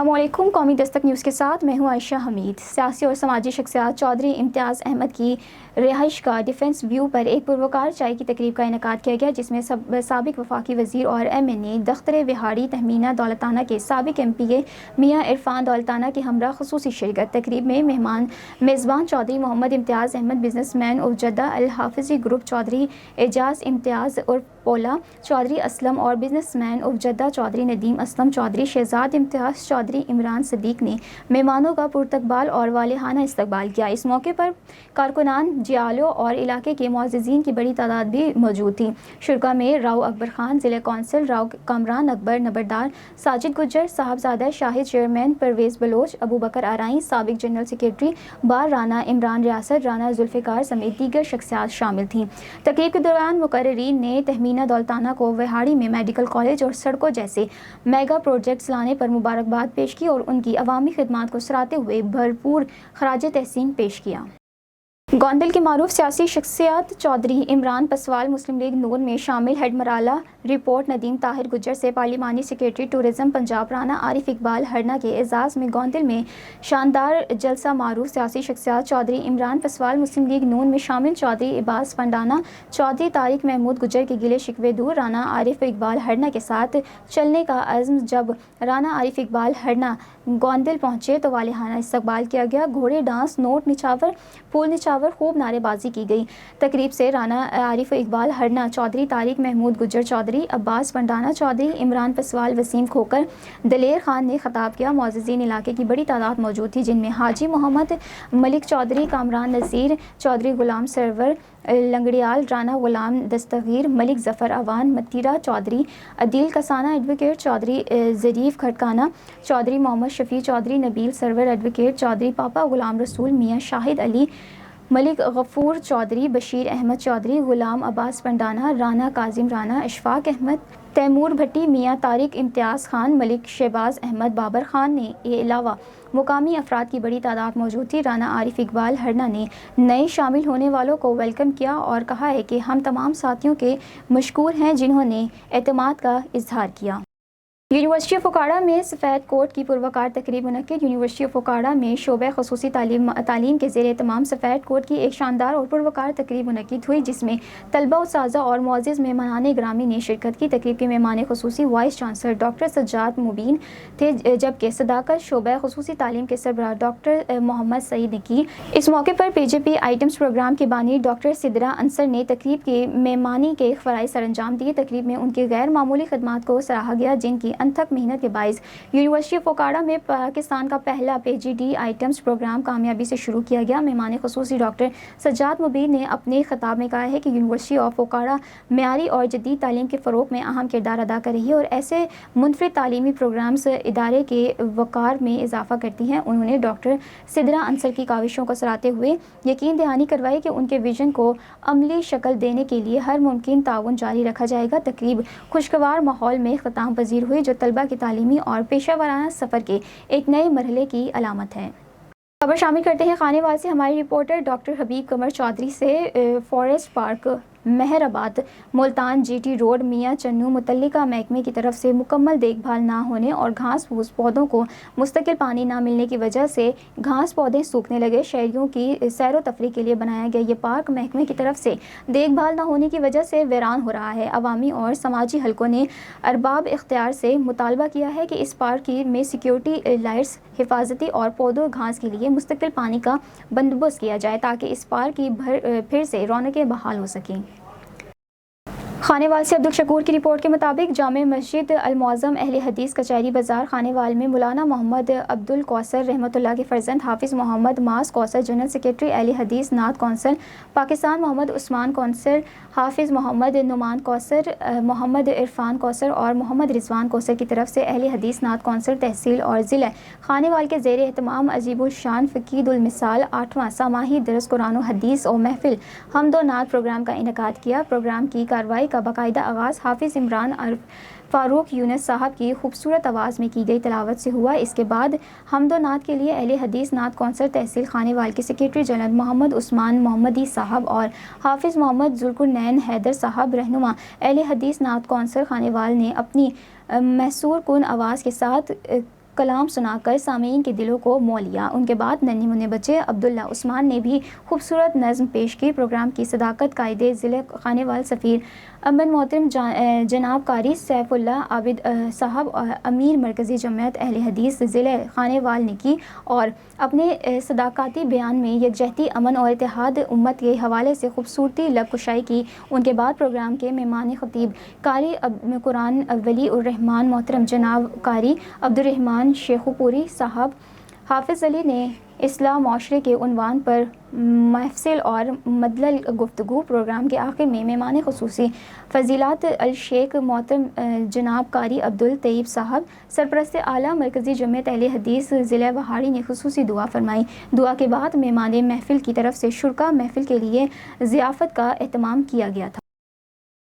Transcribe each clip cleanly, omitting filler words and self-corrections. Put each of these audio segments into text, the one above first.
السلام علیکم۔ قومی دستک نیوز کے ساتھ میں ہوں عائشہ حمید۔ سیاسی اور سماجی شخصیات چودھری امتیاز احمد کی رہائش گاہ ڈیفنس ویو پر ایک پروکار چائے کی تقریب کا انعقاد کیا گیا، جس میں سابق وفاقی وزیر اور MNA دختر وہاڑی تہمینہ دولتانہ کے سابق MPA میاں عرفان دولتانہ کے ہمراہ خصوصی شرکت۔ تقریب میں میزبان Chaudhry Muhammad Imtiaz Ahmed, businessman of Jeddah Alhafizi group, Chaudhry Ijaz Imtiaz عرف پولا، چودھری اسلم اور businessman of Jeddah Chaudhry Nadeem Aslam, Chaudhry Shahzad Imtiaz, Chaudhry Imran صدیق نے مہمانوں کا پرتقبال اور والہانہ استقبال کیا۔ اس موقع پر کارکنان جیالو اور علاقے کے معززین کی بڑی تعداد بھی موجود تھی۔ شرکا میں راؤ اکبر خان، ضلع کونسل راؤ کامران اکبر، نمبردار ساجد گجر، صاحبزادہ شاہد، چیئرمین پرویز بلوچ، ابو بکر آرائیں، سابق جنرل سیکریٹری بار رانا عمران ریاست رانا ذوالفقار سمیت دیگر شخصیات شامل تھیں۔ تقریب کے دوران مقررین نے تہمینہ دولتانہ کو وہاڑی میں میڈیکل کالج اور سڑکوں جیسے میگا پروجیکٹس لانے پر مبارکباد پیش کی اور ان کی عوامی خدمات کو سراہتے ہوئے بھرپور خراج تحسین پیش کیا۔ گوندل کی معروف سیاسی شخصیت چودھری عمران پسوال مسلم لیگ نون میں شامل۔ ہیڈ مرالہ رپورٹ ندیم طاہر گجر سے پارلیمانی سیکریٹری ٹورزم پنجاب رانا عارف اقبال ہرنا کے اعزاز میں گوندل میں شاندار جلسہ۔ معروف سیاسی شخصیات چودھری عمران پسوال مسلم لیگ نون میں شامل، چودھری عباس پنڈانا، چودھری طارق محمود گجر کے گلے شکوے دور، رانا عارف اقبال ہرنا کے ساتھ چلنے کا عزم۔ جب رانا عارف اقبال ہرنا گوندل پہنچے تو والہانہ استقبال کیا گیا، گھوڑے ڈانس، نوٹ نچاور، پھول نچاور، خوب نعرے بازی کی گئی۔ تقریب سے رانا عارف اقبال ہرنا، چودھری طارق محمود گجر، چودھری عباس پنڈانا، چودھری عمران پسوال، وسیم کھوکر، دلیر خان نے خطاب کیا۔ معززین علاقے کی بڑی تعداد موجود تھی، جن میں حاجی محمد ملک چودھری، کامران نذیر، چودھری غلام سرور لنگڑیال، رانا غلام دستگیر، ملک ظفر اوان، متیرہ چودھری، عدیل کسانہ ایڈوکیٹ، چودھری ظریف کھٹکانہ، چودھری محمد شفیع، چودھری نبیل سرور ایڈوکیٹ، چودھری پاپا غلام رسول، میاں شاہد علی، ملک غفور چودھری، بشیر احمد چودھری، غلام عباس پنڈانا، رانا کاظم رانا، اشفاق احمد، تیمور بھٹی، میاں طارق امتیاز خان، ملک شہباز احمد، بابر خان کے علاوہ مقامی افراد کی بڑی تعداد موجود تھی۔ رانا عارف اقبال ہرنا نے نئے شامل ہونے والوں کو ویلکم کیا اور کہا ہے کہ ہم تمام ساتھیوں کے مشکور ہیں جنہوں نے اعتماد کا اظہار کیا۔ یونیورسٹی آف اوکاڑہ میں سفید کوٹ کی پروکار تقریب منعقد۔ یونیورسٹی آف اوکاڑہ میں شعبہ خصوصی تعلیم کے زیر اہتمام سفید کوٹ کی ایک شاندار اور پروکار تقریب منعقد ہوئی، جس میں طلبہ، اساتذہ اور معزز مہمانان گرامی نے شرکت کی۔ تقریب کے مہمان خصوصی وائس چانسلر ڈاکٹر سجاد مبین تھے، جبکہ صداقت شعبہ خصوصی تعلیم کے سربراہ ڈاکٹر محمد سعید نے کی۔ اس موقع پر PJP آئٹمز پروگرام کے بانی ڈاکٹر سدرا انصر نے تقریب کی مہمانی کے فرائض سر انجام دیے۔ تقریب میں ان کی غیر معمولی خدمات کو سراہا گیا، جن کی انتھک محنت کے باعث یونیورسٹی آف اوکاڑہ میں پاکستان کا پہلا PGD آئٹمز پروگرام کامیابی سے شروع کیا گیا۔ مہمان خصوصی ڈاکٹر سجاد مبین نے اپنے خطاب میں کہا ہے کہ یونیورسٹی آف اوکاڑہ معیاری اور جدید تعلیم کے فروغ میں اہم کردار ادا کر رہی ہے اور ایسے منفرد تعلیمی پروگرامز ادارے کے وقار میں اضافہ کرتی ہیں۔ انہوں نے ڈاکٹر سدرا انصر کی کاوشوں کو سراہتے ہوئے یقین دہانی کروائی کہ ان کے ویژن کو عملی شکل دینے کے لیے ہر ممکن تعاون جاری رکھا جائے گا۔ تقریب خوشگوار ماحول میں اختتام پذیر ہوئی، جو طلبہ کے تعلیمی اور پیشہ ورانہ سفر کے ایک نئے مرحلے کی علامت ہے۔ خبر شامل کرتے ہیں خانے وال سے۔ ہمارے رپورٹر ڈاکٹر حبیب قمر چودھری سے فارسٹ پارک مہر آباد ملتان GT روڈ میاں چنو متعلقہ محکمے کی طرف سے مکمل دیکھ بھال نہ ہونے اور گھاس پھوس پودوں کو مستقل پانی نہ ملنے کی وجہ سے گھاس پودے سوکھنے لگے۔ شہریوں کی سیر و تفریح کے لیے بنایا گیا یہ پارک محکمے کی طرف سے دیکھ بھال نہ ہونے کی وجہ سے ویران ہو رہا ہے۔ عوامی اور سماجی حلقوں نے ارباب اختیار سے مطالبہ کیا ہے کہ اس پارک میں سیکیورٹی لائٹس، حفاظتی اور پودوں گھاس کے لیے مستقل پانی کا بندوبست کیا جائے تاکہ اس پارک کی پھر سے رونقیں بحال ہو سکیں۔ خانے وال سے عبدالشکور کی رپورٹ کے مطابق جامع مسجد المعظم اہل حدیث کچہری بازار خانے وال میں مولانا محمد عبدالکوثر رحمۃ اللہ کے فرزند حافظ محمد ماس کوثر، جنرل سیکریٹری اہل حدیث نعت کونسل پاکستان، محمد عثمان کوثر، حافظ محمد نعمان کوثر، محمد عرفان کوثر اور محمد رضوان کوثر کی طرف سے اہل حدیث نعت کونسل تحصیل اور ضلع خانے وال کے زیر اہتمام عجیب الشان فقید المثال 8واں سماعی درس قرآن و حدیث اور محفل حمد و نعت پروگرام کا انعقاد کیا۔ پروگرام کی کارروائی کا باقاعدہ آغاز حافظ عمران فاروق یونس صاحب کی خوبصورت آواز میں کی گئی تلاوت سے ہوا۔ اس کے بعد حمد و نعت کے لیے اہل حدیث نعت کونسل تحصیل خانے وال کے سیکریٹری جنرل محمد عثمان محمدی صاحب اور حافظ محمد ذوالقرنین حیدر صاحب رہنما اہل حدیث نعت کونسل خانے وال نے اپنی محصور کن آواز کے ساتھ کلام سنا کر سامعین کے دلوں کو مو لیا۔ ان کے بعد ننھے منھے بچے عبداللہ عثمان نے بھی خوبصورت نظم پیش کی۔ پروگرام کی صدارت قائد ضلع خانے وال سفیر امن محترم جناب قاری سیف اللہ عابد صاحب امیر مرکزی جمعیت اہل حدیث ضلع خانے وال نے کی اور اپنے صداقتی بیان میں یکجہتی، امن اور اتحاد امت کے حوالے سے خوبصورتی لب کشائی کی۔ ان کے بعد پروگرام کے مہمان خطیب قاری قرآن ولی الرحمان محترم جناب قاری عبدالرحمان شیخو پوری صاحب حافظ علی نے اصلاح معاشرے کے عنوان پر محفل اور مدلل گفتگو۔ پروگرام کے آخر میں مہمان خصوصی فضیلت الشیخ محترم جناب قاری عبدالطیب صاحب سرپرست اعلیٰ مرکزی جمعیت اہل حدیث ضلع وہاڑی نے خصوصی دعا فرمائی۔ دعا کے بعد مہمان محفل کی طرف سے شرکا محفل کے لیے ضیافت کا اہتمام کیا گیا تھا۔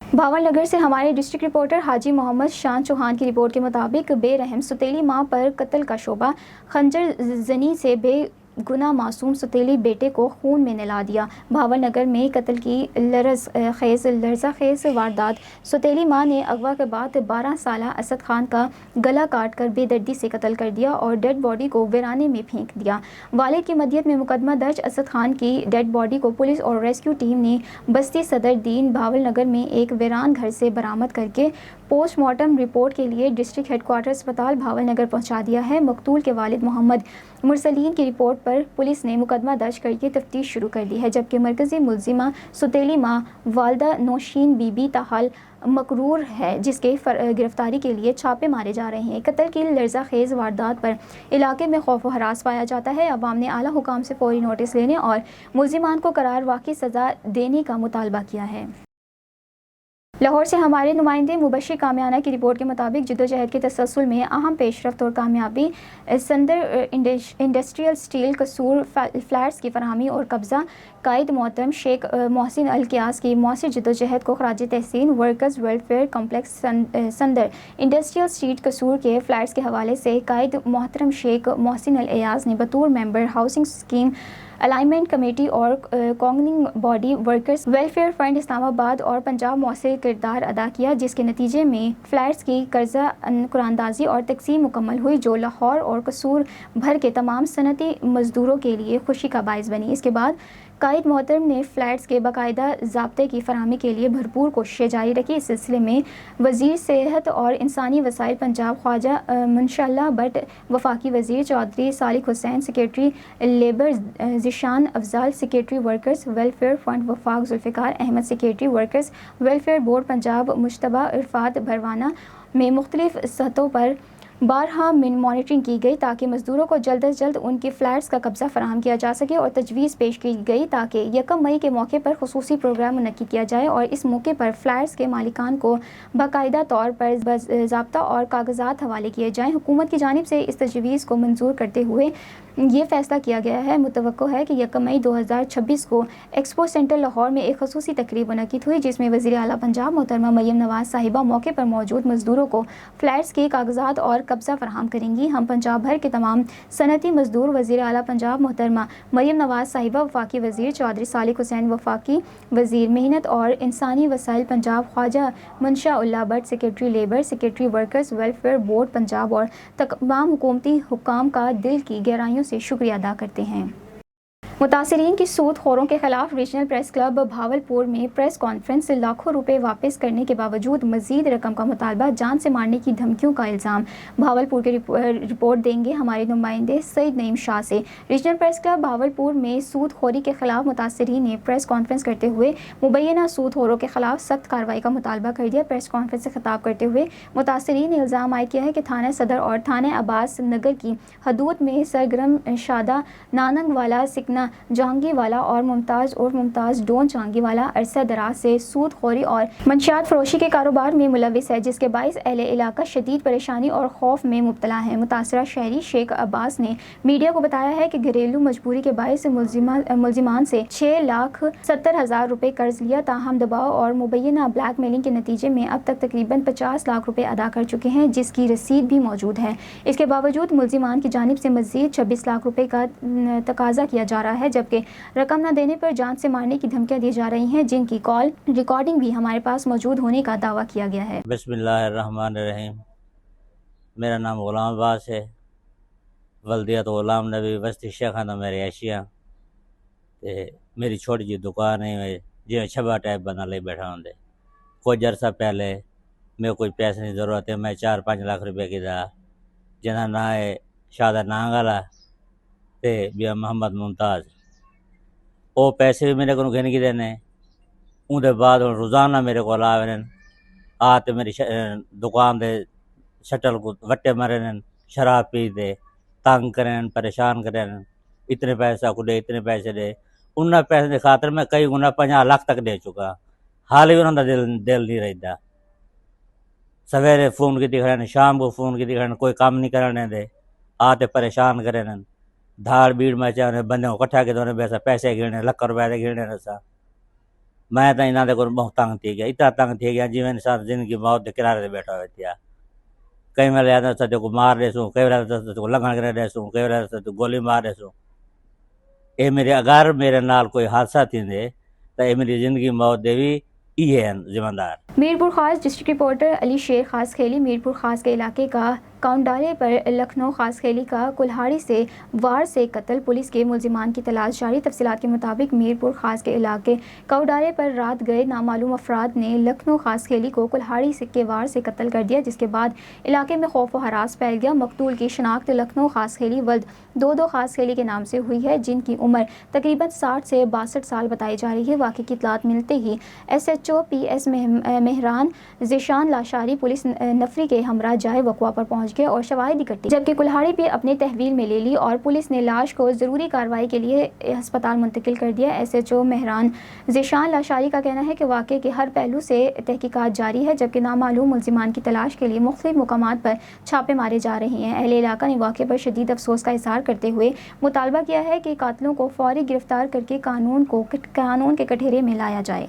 بھاول نگر سے ہمارے ڈسٹرکٹ رپورٹر حاجی محمد شان چوہان کی رپورٹ کے مطابق بے رحم سوتیلی ماں پر قتل کا شبہ، خنجر زنی سے بے گناہ معصوم سوتیلی بیٹے کو خون میں نہلا دیا۔ بھاول نگر میں قتل کی لرزہ خیز واردات، سوتیلی ماں نے اغوا کے بعد 12 سالہ اسد خان کا گلا کاٹ کر بے دردی سے قتل کر دیا اور ڈیڈ باڈی کو ویرانے میں پھینک دیا۔ والد کی مدیت میں مقدمہ درج، اسد خان کی ڈیڈ باڈی کو پولیس اور ریسکیو ٹیم نے بستی صدر دین بھاول نگر میں ایک ویران گھر سے برآمد کر کے پوسٹ مارٹم رپورٹ کے لیے ڈسٹرکٹ ہیڈ کوارٹر اسپتال بھاول نگر پہنچا دیا ہے۔ مقتول کے والد محمد مرسلین کی رپورٹ پر پولیس نے مقدمہ درج کر کے تفتیش شروع کر دی ہے، جبکہ مرکزی ملزمہ سوتیلی ماں والدہ نوشین بی بی تاحال مقرور ہے، جس کے گرفتاری کے لیے چھاپے مارے جا رہے ہیں۔ قتل کی لرزہ خیز واردات پر علاقے میں خوف و ہراس پایا جاتا ہے۔ عوام نے اعلیٰ حکام سے فوری نوٹس لینے اور ملزمان کو قرار واقعی سزا دینے کا مطالبہ کیا ہے۔ لاہور سے ہمارے نمائندے مبشر کامیانہ کی رپورٹ کے مطابق جدوجہد کے تسلسل میں اہم پیش رفت اور کامیابی سندر انڈسٹریل اسٹیل قصور فلیٹس کی فراہمی اور قبضہ۔ قائد محترم شیخ محسن القیاس کی مؤثر جدوجہد کو خراج تحسین۔ ورکرز ویلفیئر کمپلیکس سندر انڈسٹریل اسٹیٹ قصور کے فلیٹس کے حوالے سے قائد محترم شیخ محسن القیاس نے بطور ممبر ہاؤسنگ اسکیم الائنمنٹ کمیٹی اور کانگننگ باڈی ورکرز ویلفیئر فنڈ اسلام آباد اور پنجاب مؤثر کردار ادا کیا، جس کے نتیجے میں فلیٹس کی قرضہ قراندازی اور تقسیم مکمل ہوئی، جو لاہور اور قصور بھر کے تمام صنعتی مزدوروں کے لیے خوشی کا باعث بنی۔ اس کے بعد قائد محترم نے فلیٹس کے باقاعدہ ضابطے کی فراہمی کے لیے بھرپور کوششیں جاری رکھی۔ اس سلسلے میں وزیر صحت اور انسانی وسائل پنجاب خواجہ منشاء اللہ بٹ، وفاقی وزیر Chaudhry Salih Hussain, secretary labour Zeeshan Afzal, secretary workers welfare fund وفاق Zulfiqar Ahmed, secretary workers welfare board Punjab Mujtaba Arafat Bharwana میں مختلف سطحوں پر بارہا مانیٹرنگ کی گئی تاکہ مزدوروں کو جلد از جلد ان کی فلیٹس کا قبضہ فراہم کیا جا سکے، اور تجویز پیش کی گئی تاکہ 1 مئی کے موقع پر خصوصی پروگرام منعقد کیا جائے اور اس موقع پر فلیٹس کے مالکان کو باقاعدہ طور پر باضابطہ اور کاغذات حوالے کیے جائیں۔ حکومت کی جانب سے اس تجویز کو منظور کرتے ہوئے یہ فیصلہ کیا گیا ہے۔ متوقع ہے کہ 1 مئی 2026 کو ایکسپو سینٹر لاہور میں ایک خصوصی تقریب منعقد ہوئی، جس میں وزیر اعلیٰ پنجاب محترمہ مریم نواز صاحبہ موقع پر موجود مزدوروں کو فلیٹس کے کاغذات اور قبضہ فراہم کریں گی۔ ہم پنجاب بھر کے تمام صنعتی مزدور وزیر اعلیٰ پنجاب محترمہ مریم نواز صاحبہ، وفاقی وزیر چودھری صالح حسین، وفاقی وزیر محنت اور انسانی وسائل Punjab Khawaja Mansha Ullah Butt, secretary labour, secretary workers welfare board Punjab اور تمام حکومتی حکام کا دل کی گہرائیوں سے شکریہ ادا کرتے ہیں۔ متاثرین کی سود خوروں کے خلاف ریجنل پریس کلب بھاولپور میں پریس کانفرنس۔ لاکھوں روپے واپس کرنے کے باوجود مزید رقم کا مطالبہ، جان سے مارنے کی دھمکیوں کا الزام۔ بھاولپور کے رپورٹ دیں گے ہمارے نمائندے سعید نعیم شاہ سے۔ ریجنل پریس کلب بھاولپور میں سود خوری کے خلاف متاثرین نے پریس کانفرنس کرتے ہوئے مبینہ سود خوروں کے خلاف سخت کارروائی کا مطالبہ کر دیا۔ پریس کانفرنس سے خطاب کرتے ہوئے متاثرین نے الزام عائد کیا ہے کہ تھانہ صدر اور تھانہ عباس نگر کی حدود میں سرگرم شادہ ناننگ والا، سکنا جہانگی والا اور ممتاز ڈون جہانگی والا عرصہ دراز سے سود خوری اور منشیات فروشی کے کاروبار میں ملوث ہے، جس کے باعث اہل علاقہ شدید پریشانی اور خوف میں مبتلا ہیں۔ متاثرہ شہری شیخ عباس نے میڈیا کو بتایا ہے کہ گھریلو مجبوری کے باعث ملزمان سے 6,70,000 روپے قرض لیا، تاہم دباؤ اور مبینہ بلیک میلنگ کے نتیجے میں اب تک تقریباً 50 لاکھ روپے ادا کر چکے ہیں، جس کی رسید بھی موجود ہے۔ اس کے باوجود ملزمان کی جانب سے مزید 26 لاکھ روپے کا تقاضا کیا جا رہا ہے، جبکہ رقم نہ دینے پر جان سے مارنے کی دھمکیاں دی جا رہی ہیں، جن کی کال ریکارڈنگ بھی ہمارے پاس موجود ہونے کا دعویٰ کیا گیا ہے۔ بسم اللہ الرحمن الرحیم۔ میرا نام غلام عباس ہے، ولدیت غلام نبی بستی شیخانہ میں رہائشیاں تے میری چھوٹی جی دکان ہے جی چھبا ٹائپ بنا لے بیٹھا ہوں دے کچھ عرصہ پہلے میں کوئی پیسے کی ضرورت ہے میں 4-5 لاکھ روپے کی دا جنہ نا ہے شادہ نانگالا تے بیا محمد ممتاز وہ پیسے بھی میرے کو گھن کی دینے ان دے بعد روزانہ میرے کو آویں آتے میری دکان دے شٹل کو وٹے مرن شراب پی دے تنگ کریں پریشان کریں اتنے پیسہ کو دے اتنے پیسے دے انہاں پیسے دے خاطر میں کئی گنا 50 لاکھ تک دے چکا حال بھی انہوں دا دل نہیں رہتا سویرے فون کی دکھڑے شام کو فون کی دکھڑے کوئی کام نہیں کرنے دے آتے پریشان کریں دھاڑ بیڑ میں چاہے بندے کو کٹھا کے دونے پیسے گھڑنے لکھ روپے دے گھڑنے رسا میں تو انہاں دے کو بہت تنگ تھی گیا اتنا تنگ تھی گیا جی میں انسان زندگی موت دے کنارے دے بیٹھا ہوئے تھیا کئی میں لیا تھا کو مار دے سوں کئی میں کو لگن کرے دے سوں کئی میں گولی مار دے سوں اے میرے اگر میرے نال کوئی حادثہ تھی دے تو اے میری زندگی موت دے بھی یہ ہے ذمہ دار میرپور خاص ڈسٹرکٹ رپورٹر علی شیر خاص کھیلی میرپور خاص کے علاقے کا کاؤنڈالے پر لکھنؤ خاص کھیلی کا کلہاڑی سے وار سے قتل پولیس کے ملزمان کی تلاش جاری تفصیلات کے مطابق میرپور خاص کے علاقے کاؤنڈالے پر رات گئے نامعلوم افراد نے لکھنؤ خاص کھیلی کو کلہاڑی کے وار سے قتل کر دیا جس کے بعد علاقے میں خوف و ہراس پھیل گیا مقتول کی شناخت لکھنؤ خاص کھیلی ولد دو خاص کھیلی کے نام سے ہوئی ہے جن کی عمر تقریباً 60 سے 62 سال بتائی جا رہی ہے واقعے کی اطلاعات ملتے ہی SHO PS Mehran Zeeshan Lashari police نفری کے ہمراہ جائے وقوع پر پہنچ گئے اور شواہد اکٹھے جبکہ کلہاڑی پہ اپنے تحویل میں لے لی اور پولیس نے لاش کو ضروری کارروائی کے لیے ہسپتال منتقل کر دیا SHO مہران ذیشان لاشاری کا کہنا ہے کہ واقعے کے ہر پہلو سے تحقیقات جاری ہے جبکہ نامعلوم ملزمان کی تلاش کے لیے مختلف مقامات پر چھاپے مارے جا رہے ہیں اہل علاقہ نے واقعے پر شدید افسوس کا اظہار کرتے ہوئے مطالبہ کیا ہے کہ قاتلوں کو فوری گرفتار کر کے قانون کے کٹہرے میں لایا جائے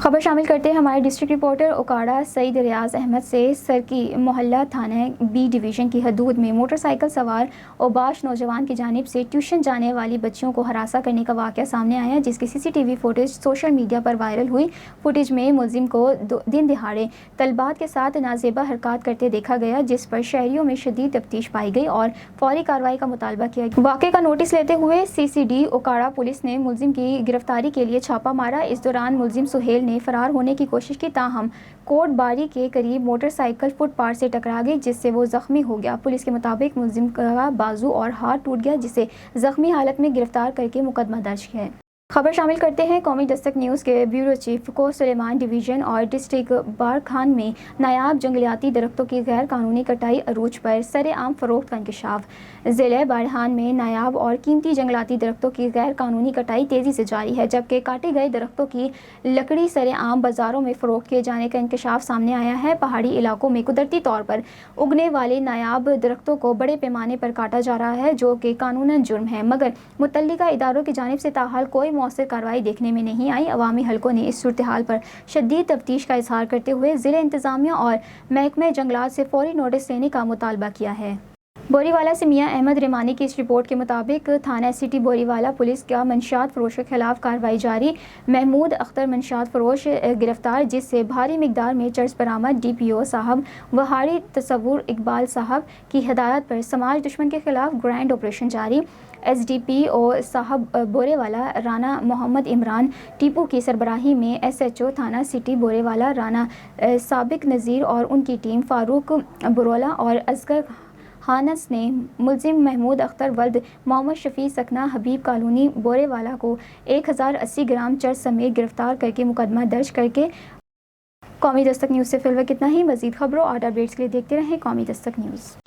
خبر شامل کرتے ہیں ہمارے ڈسٹرکٹ رپورٹر اوکاڑا سعید ریاض احمد سے سرکی محلہ تھانہ B ڈویژن کی حدود میں موٹر سائیکل سوار اوباش نوجوان کی جانب سے ٹیوشن جانے والی بچیوں کو ہراساں کرنے کا واقعہ سامنے آیا جس کی CCTV فوٹیج سوشل میڈیا پر وائرل ہوئی فوٹیج میں ملزم کو دن دہاڑے طلبات کے ساتھ نازیبا حرکات کرتے دیکھا گیا جس پر شہریوں میں شدید تفتیش پائی گئی اور فوری کارروائی کا مطالبہ کیا گیا واقعے کا نوٹس لیتے ہوئے CCD اوکاڑا پولیس نے ملزم کی گرفتاری کے لیے چھاپا مارا اس دوران ملزم سہیل نے فرار ہونے کی کوشش کی تاہم کوٹ باری کے قریب موٹر سائیکل فٹ پاتھ سے ٹکرا گئی جس سے وہ زخمی ہو گیا پولیس کے مطابق ملزم کا بازو اور ہاتھ ٹوٹ گیا جسے زخمی حالت میں گرفتار کر کے مقدمہ درج ہے خبر شامل کرتے ہیں قومی دستک نیوز کے بیورو چیف کو سلیمان ڈویژن اور ڈسٹرکٹ بارکھان میں نایاب جنگلیاتی درختوں کی غیر قانونی کٹائی عروج پر سر عام فروخت کا انکشاف ضلع بارکھان میں نایاب اور قیمتی جنگلاتی درختوں کی غیر قانونی کٹائی تیزی سے جاری ہے جبکہ کاٹے گئے درختوں کی لکڑی سر عام بازاروں میں فروخت کیے جانے کا انکشاف سامنے آیا ہے پہاڑی علاقوں میں قدرتی طور پر اگنے والے نایاب درختوں کو بڑے پیمانے پر کاٹا جا رہا ہے جو کہ قانوناً جرم ہے مگر متعلقہ اداروں کی جانب سے تاحال کوئی مؤثر کارروائی دیکھنے میں نہیں آئی عوامی حلقوں نے اس صورتحال پر شدید تفتیش کا اظہار کرتے ہوئے ضلع انتظامیہ اور محکمہ جنگلات سے فوری نوٹس لینے کا مطالبہ کیا ہے بوری والا سے میاں احمد ریمانی کی اس رپورٹ کے مطابق تھانہ سٹی بوری والا پولیس کا منشیات فروش کے خلاف کارروائی جاری محمود اختر منشیات فروش گرفتار جس سے بھاری مقدار میں چرس برآمد DPO صاحب وہاڑی تصور اقبال صاحب کی ہدایت پر سماج دشمن کے خلاف گرینڈ آپریشن جاری SDPO صاحب بورے والا رانا محمد عمران ٹیپو کی سربراہی میں SHO تھانہ سٹی بورے والا رانا سابق نذیر اور ان کی ٹیم فاروق برولا اور اصغر ہانس نے ملزم محمود اختر ولد محمد شفیع سکنہ حبیب کالونی بورے والا کو 1080 گرام چرس سمیت گرفتار کر کے مقدمہ درج کر کے قومی دستک نیوز سے فی الوقت اتنا ہی مزید خبروں اور اپڈیٹس کے لیے دیکھتے رہیں قومی دستک نیوز